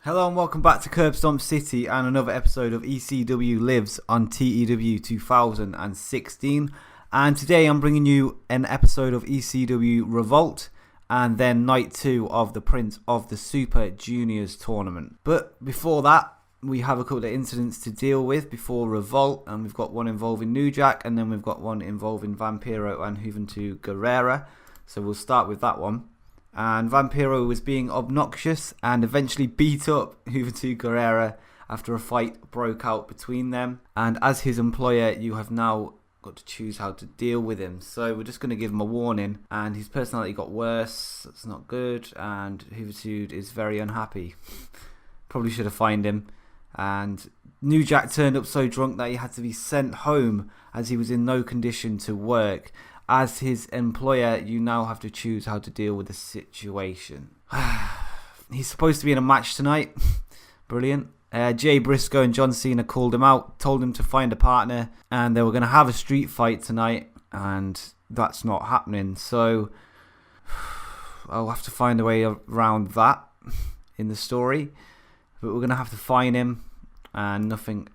Hello and welcome back to Curb Stomp City and another episode of ECW Lives on TEW 2016. And today I'm bringing you an episode of ECW Revolt and then night 2 of the Prince of the Super Juniors tournament. But before that, we have a couple of incidents to deal with before Revolt, and we've got one involving New Jack and then we've got one involving Vampiro and Juventud Guerrera. So we'll start with that one. And Vampiro was being obnoxious and eventually beat up Juventud Guerrera after a fight broke out between them. And as his employer, you have now got to choose how to deal with him. So we're just going to give him a warning. And his personality got worse. That's not good. And Juventud is very unhappy. Probably should have fined him. And New Jack turned up so drunk that he had to be sent home as he was in no condition to work. As his employer, you now have to choose how to deal with the situation. He's supposed to be in a match tonight. Brilliant. Jay Briscoe and John Cena called him out, told him to find a partner, and they were going to have a street fight tonight, and that's not happening. So I'll have to find a way around that in the story. But we're going to have to fine him, and nothing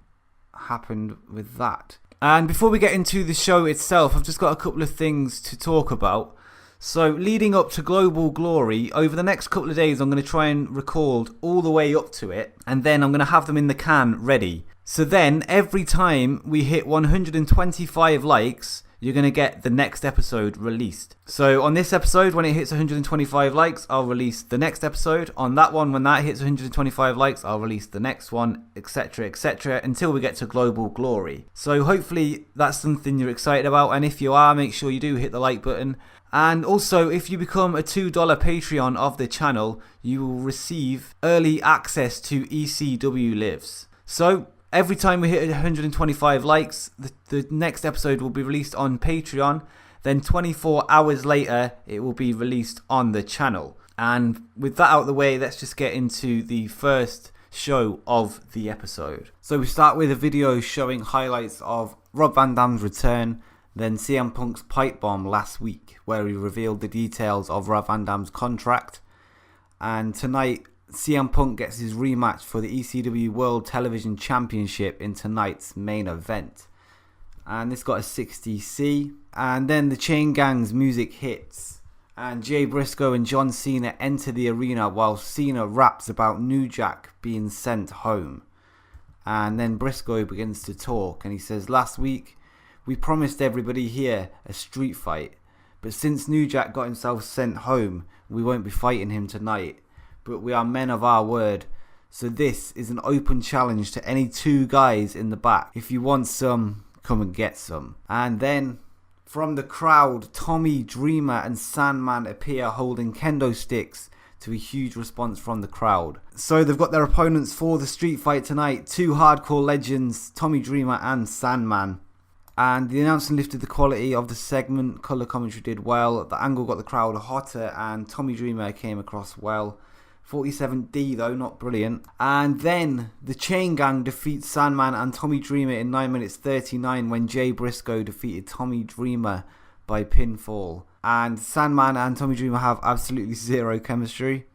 happened with that. And before we get into the show itself, I've just got a couple of things to talk about. So leading up to Global Glory, over the next couple of days, I'm going to try and record all the way up to it. And then I'm going to have them in the can ready. So then every time we hit 125 likes, you're going to get the next episode released. So on this episode, when it hits 125 likes, I'll release the next episode. On that one, when that hits 125 likes, I'll release the next one, etc., until we get to Global Glory. So hopefully that's something you're excited about. And if you are, make sure you do hit the like button. And also, if you become a $2 Patreon of the channel, you will receive early access to ECW Lives. So every time we hit 125 likes, the next episode will be released on Patreon. Then 24 hours later, it will be released on the channel. And with that out of the way, let's just get into the first show of the episode. So we start with a video showing highlights of Rob Van Dam's return, then CM Punk's pipe bomb last week, where he revealed the details of Rob Van Dam's contract. And tonight, CM Punk gets his rematch for the ECW World Television Championship in tonight's main event. And this got a 60C. And then the Chain Gang's music hits. And Jay Briscoe and John Cena enter the arena while Cena raps about New Jack being sent home. And then Briscoe begins to talk and he says, "Last week, we promised everybody here a street fight. But since New Jack got himself sent home, we won't be fighting him tonight. But we are men of our word, so this is an open challenge to any two guys in the back. If you want some, come and get some." And then from the crowd, Tommy Dreamer and Sandman appear holding kendo sticks to a huge response from the crowd. So they've got their opponents for the street fight tonight, two hardcore legends, Tommy Dreamer and Sandman. And the announcement lifted the quality of the segment, colour commentary did well, the angle got the crowd hotter, and Tommy Dreamer came across well. 47D though, not brilliant. And then the Chain Gang defeats Sandman and Tommy Dreamer in 9 minutes 39 when Jay Briscoe defeated Tommy Dreamer by pinfall. And Sandman and Tommy Dreamer have absolutely zero chemistry.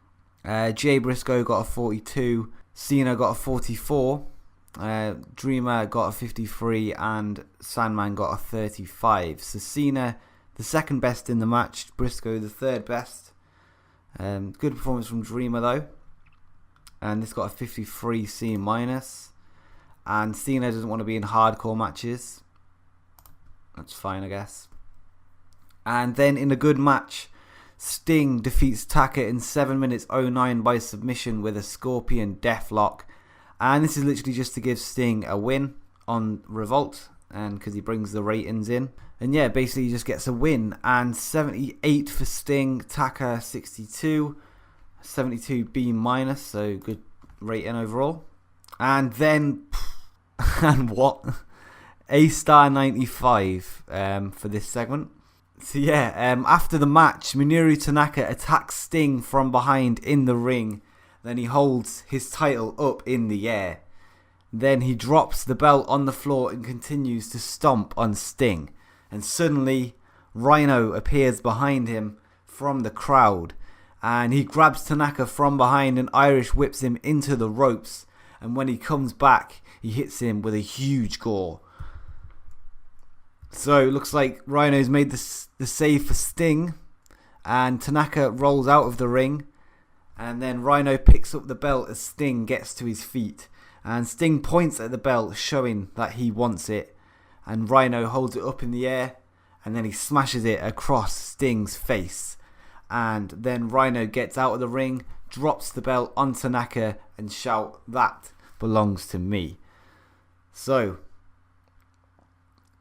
Jay Briscoe got a 42, Cena got a 44, Dreamer got a 53 and Sandman got a 35. So Cena the second best in the match, Briscoe the third best. Good performance from Dreamer though, and this got a 53 C-. And Cena doesn't want to be in hardcore matches. That's fine, I guess. And then in a good match, Sting defeats Taka in 7 minutes 09 by submission with a Scorpion Deathlock. And this is literally just to give Sting a win on Revolt, and because he brings the ratings in. And yeah, basically he just gets a win. And 78 for Sting, Taka 62, 72 B-, so good rating overall. And then, and what? A-star 95 for this segment. So yeah, after the match, Minoru Tanaka attacks Sting from behind in the ring. Then he holds his title up in the air. Then he drops the belt on the floor and continues to stomp on Sting. And suddenly, Rhino appears behind him from the crowd. and he grabs Tanaka from behind and Irish whips him into the ropes. And when he comes back, he hits him with a huge gore. So it looks like Rhino's made the save for Sting, and Tanaka rolls out of the ring, and then Rhino picks up the belt as Sting gets to his feet, and Sting points at the belt showing that he wants it, and Rhino holds it up in the air, and then he smashes it across Sting's face, and then Rhino gets out of the ring, drops the belt on Tanaka and shout, "That belongs to me." So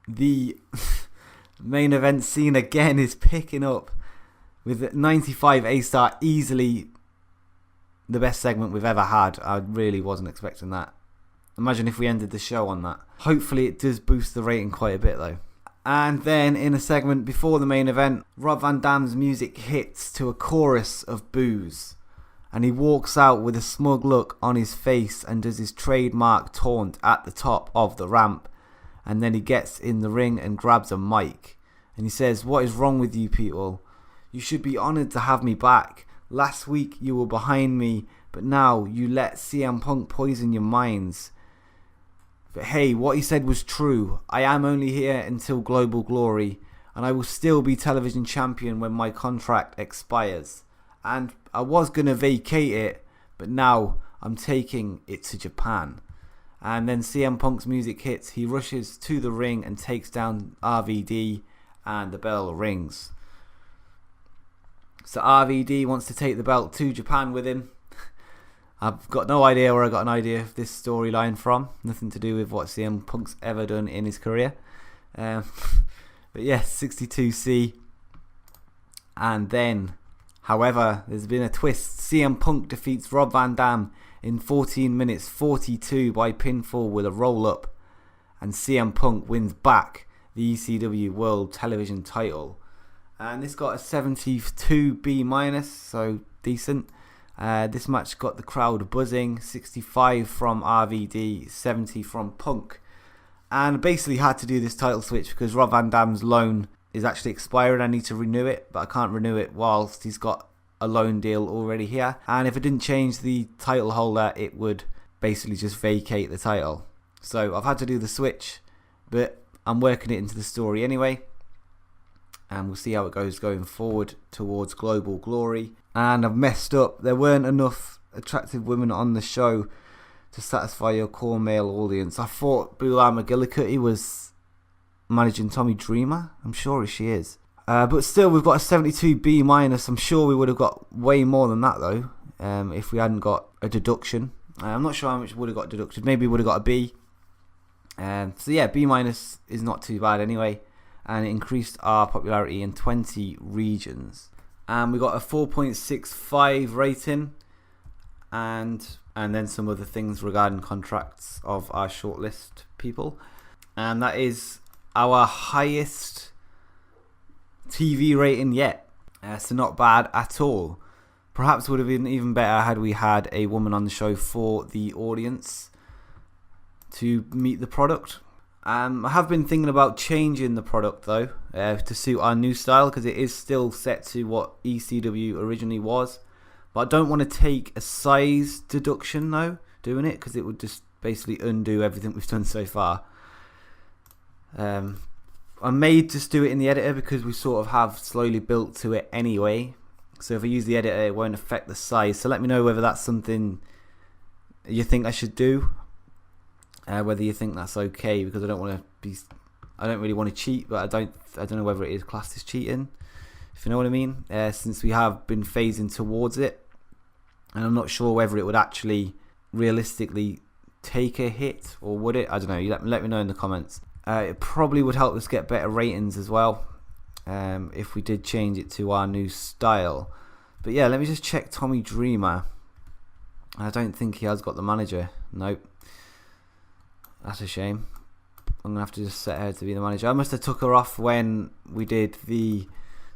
the main event scene again is picking up with 95 A-Star, easily the best segment we've ever had. I really wasn't expecting that. Imagine if we ended the show on that. Hopefully it does boost the rating quite a bit though. And then in a segment before the main event, Rob Van Dam's music hits to a chorus of boos, and he walks out with a smug look on his face and does his trademark taunt at the top of the ramp. And then he gets in the ring and grabs a mic. And he says, "What is wrong with you people? You should be honoured to have me back. Last week you were behind me, but now you let CM Punk poison your minds. But hey, what he said was true. I am only here until Global Glory, and I will still be television champion when my contract expires. And I was going to vacate it, but now I'm taking it to Japan." And then CM Punk's music hits. He rushes to the ring and takes down RVD, and the bell rings. So RVD wants to take the belt to Japan with him. I've got no idea where I got an idea of this storyline from. Nothing to do with what CM Punk's ever done in his career. But yes, 62C. And then, however, there's been a twist. CM Punk defeats Rob Van Dam in 14 minutes 42 by pinfall with a roll-up. And CM Punk wins back the ECW World Television title. And this got a 72 B-, so decent. This match got the crowd buzzing. 65 from RVD, 70 from Punk. And basically had to do this title switch because Rob Van Dam's loan is actually expired. I need to renew it, but I can't renew it whilst he's got a loan deal already here. And if it didn't change the title holder, it would basically just vacate the title. So I've had to do the switch, but I'm working it into the story anyway. And we'll see how it goes going forward towards Global Glory. And I've messed up. There weren't enough attractive women on the show to satisfy your core male audience. I thought Beulah McGillicuddy was managing Tommy Dreamer. I'm sure she is. But still, we've got a 72 B-. I'm sure we would have got way more than that though, if we hadn't got a deduction. I'm not sure how much would have got deducted. Maybe we would have got a B. So yeah, B- is not too bad anyway. And it increased our popularity in 20 regions. And we got a 4.65 rating. And then some other things regarding contracts of our shortlist people. And that is our highest TV rating yet. So not bad at all. Perhaps would have been even better had we had a woman on the show for the audience to meet the product. I have been thinking about changing the product though, to suit our new style, because it is still set to what ECW originally was. But I don't want to take a size deduction though, doing it, because it would just basically undo everything we've done so far. I may just do it in the editor because we sort of have slowly built to it anyway. So if I use the editor, it won't affect the size. So let me know whether that's something you think I should do. Whether you think that's okay, because I don't really want to cheat, but I don't know whether it is classed as cheating, if you know what I mean. Since we have been phasing towards it, and I'm not sure whether it would actually realistically take a hit, or would it? I don't know. You let me know in the comments. It probably would help us get better ratings as well, if we did change it to our new style. But yeah, let me just check Tommy Dreamer. I don't think he has got the manager. Nope. That's a shame. I'm going to have to just set her to be the manager. I must have took her off when we did the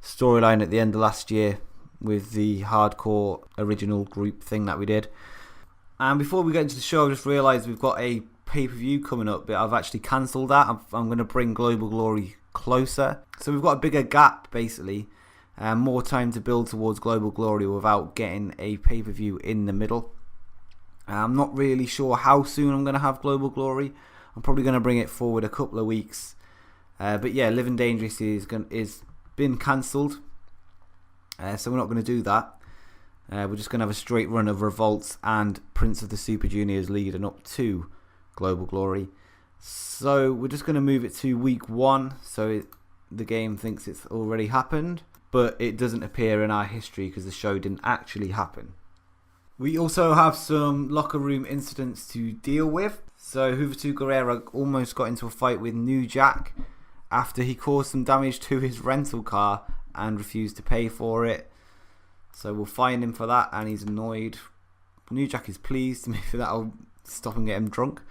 storyline at the end of last year with the hardcore original group thing that we did. And before we get into the show, I just realised we've got a pay-per-view coming up, but I've actually cancelled that. I'm going to bring Global Glory closer. So we've got a bigger gap, basically. more time to build towards Global Glory without getting a pay-per-view in the middle. I'm not really sure how soon I'm going to have Global Glory. I'm probably going to bring it forward a couple of weeks. But yeah, Living Dangerously is been cancelled. So we're not going to do that. We're just going to have a straight run of Revolt and Prince of the Super Juniors leading up to Global Glory. So we're just going to move it to week 1. So the game thinks it's already happened, but it doesn't appear in our history because the show didn't actually happen. We also have some locker room incidents to deal with. So Juventud Guerrera almost got into a fight with New Jack after he caused some damage to his rental car and refused to pay for it. So we'll fine him for that, and he's annoyed. New Jack is pleased. Maybe that'll stop him getting drunk.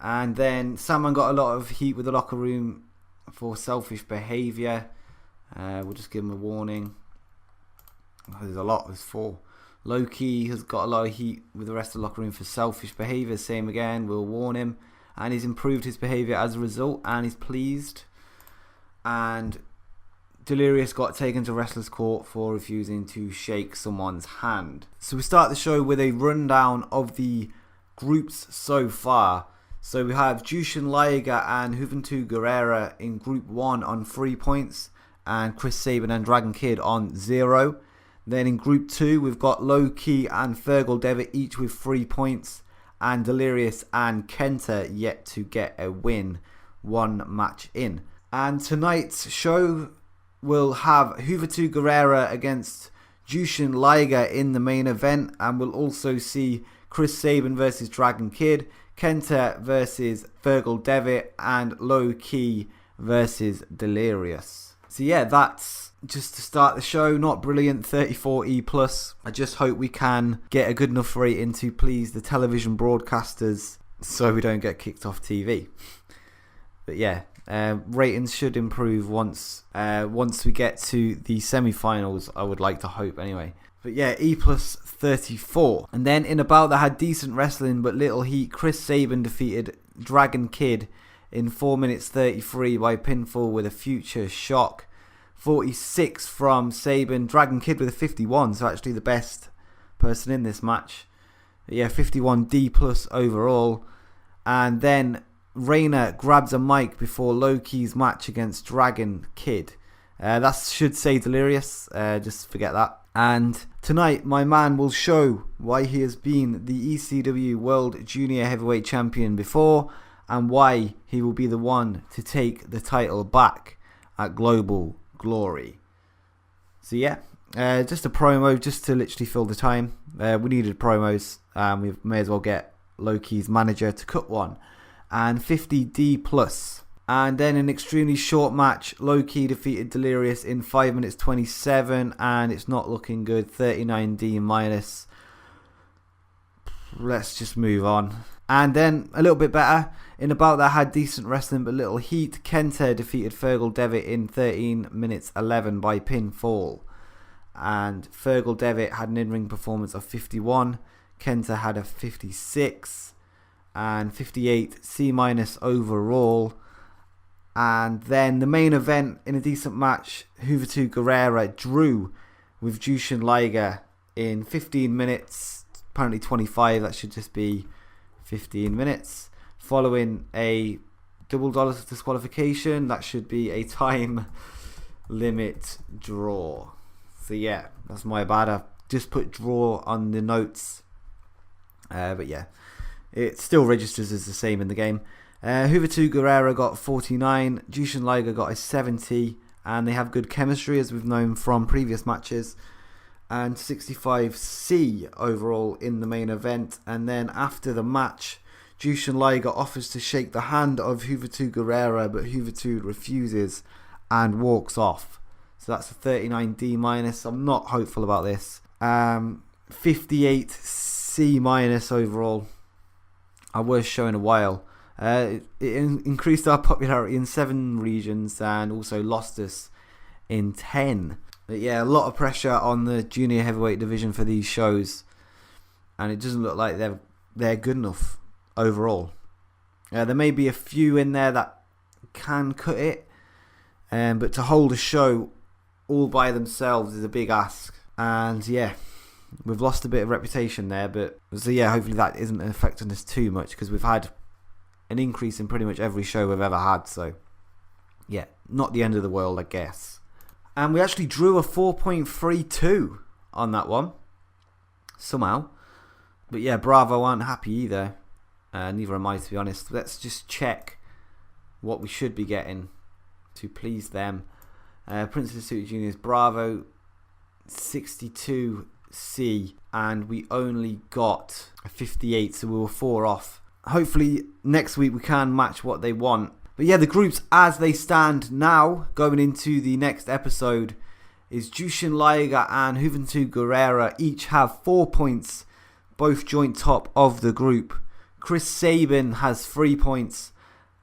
And then Sandman got a lot of heat with the locker room for selfish behaviour. We'll just give him a warning. There's a lot. There's 4. Loki has got a lot of heat with the rest of the locker room for selfish behaviour. Same again. We'll warn him. And he's improved his behaviour as a result, and he's pleased. And Delirious got taken to Wrestlers Court for refusing to shake someone's hand. So we start the show with a rundown of the groups so far. So we have Jushin Liger and Juventud Guerrera in Group 1 on 3 points, and Chris Sabin and Dragon Kid on 0. Then in Group 2 we've got Low Ki and Fergal Devitt each with 3 points, and Delirious and Kenta yet to get a win, 1 match in. And tonight's show will have Juventud Guerrera against Jushin Liger in the main event, and we'll also see Chris Sabin versus Dragon Kid, Kenta versus Fergal Devitt, and Low Ki versus Delirious. So yeah, that's just to start the show. Not brilliant, 34E+. I just hope we can get a good enough rating to please the television broadcasters so we don't get kicked off TV. But yeah, ratings should improve once we get to the semi-finals, I would like to hope anyway. But yeah, E+34. And then in a bout that had decent wrestling but little heat, Chris Sabin defeated Dragon Kid in 4 minutes 33 by pinfall with a future shock. 46 from Sabin, Dragon Kid with a 51, so actually the best person in this match. But yeah, 51D+ overall. And then Rayna grabs a mic before Low Ki's match against Dragon Kid. That should say Delirious, just forget that. And tonight my man will show why he has been the ECW World Junior Heavyweight Champion before, and why he will be the one to take the title back at Global Glory. So yeah, just a promo just to literally fill the time. We needed promos, and we may as well get Low Ki's manager to cut one. And 50D+. And then an extremely short match, Low Ki defeated Delirious in 5 minutes 27, and it's not looking good, 39D-. Let's just move on. And then a little bit better, in a bout that had decent wrestling but little heat, Kenta defeated Fergal Devitt in 13 minutes 11 by pinfall. And Fergal Devitt had an in-ring performance of 51, Kenta had a 56, and 58 C- overall. And then the main event, in a decent match, Juventud Guerrera drew with Jushin Liger in 15 minutes, apparently 25, that should just be 15 minutes, following a double dollars disqualification. That should be a time limit draw. So yeah, that's my bad. I've just put draw on the notes, but yeah, it still registers as the same in the game. Juventud Guerrera got 49, Jushin Liger got a 70, and they have good chemistry as we've known from previous matches, and 65C overall in the main event. And then after the match, Jushin Liger offers to shake the hand of Juventud Guerrera, but Juventud refuses and walks off. So that's a 39D-. I'm not hopeful about this. 58C- overall. Our worst show in a while. It increased our popularity in 7 regions and also lost us in 10. But yeah, a lot of pressure on the junior heavyweight division for these shows, and it doesn't look like they're good enough overall. There may be a few in there that can cut it, but to hold a show all by themselves is a big ask. And yeah, we've lost a bit of reputation there, but so yeah, hopefully that isn't affecting us too much, because we've had an increase in pretty much every show we've ever had. So yeah, not the end of the world, I guess. And we actually drew a 4.32 on that one somehow. But yeah, Bravo aren't happy either. Neither am I, to be honest. Let's just check what we should be getting to please them. Prince of the Suited Juniors, Bravo 62C, and we only got a 58, so we were 4 off. Hopefully next week we can match what they want. But yeah, the groups as they stand now, going into the next episode, is Jushin Liger and Juventud Guerrera each have 4 points, both joint top of the group. Chris Sabin has 3 points,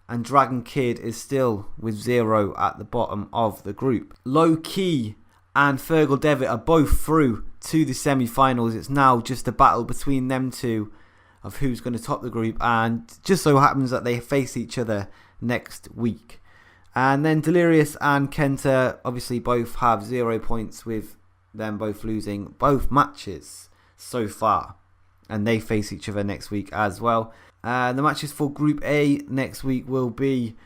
and Dragon Kid is still with 0 at the bottom of the group. Low Key and Fergal Devitt are both through to the semi-finals. It's now just a battle between them two of who's going to top the group, and just so happens that they face each other next week. And then Delirious and Kenta obviously both have 0 points, with them both losing both matches so far, and they face each other next week as well. The matches for Group A next week will be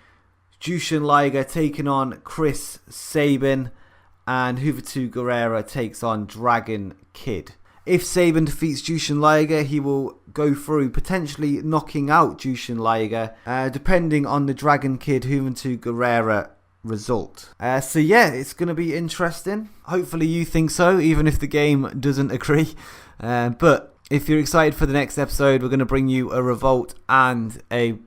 Jushin Liger taking on Chris Sabin, and Juventud Guerrera takes on Dragon Kid. If Sabin defeats Jushin Liger, he will go through, potentially knocking out Jushin Liger, depending on the Dragon Kid Juventud Guerrera result. So yeah, it's going to be interesting. Hopefully you think so, even if the game doesn't agree. But if you're excited for the next episode, we're going to bring you a Revolt and a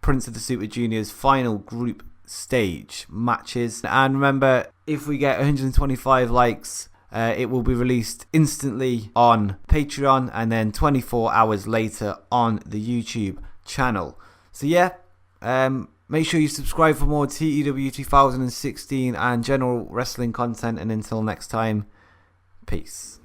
Prince of the Super Juniors final group stage matches. And remember, if we get 125 likes, it will be released instantly on Patreon and then 24 hours later on the YouTube channel. So yeah, make sure you subscribe for more TEW 2016 and general wrestling content. And until next time, peace.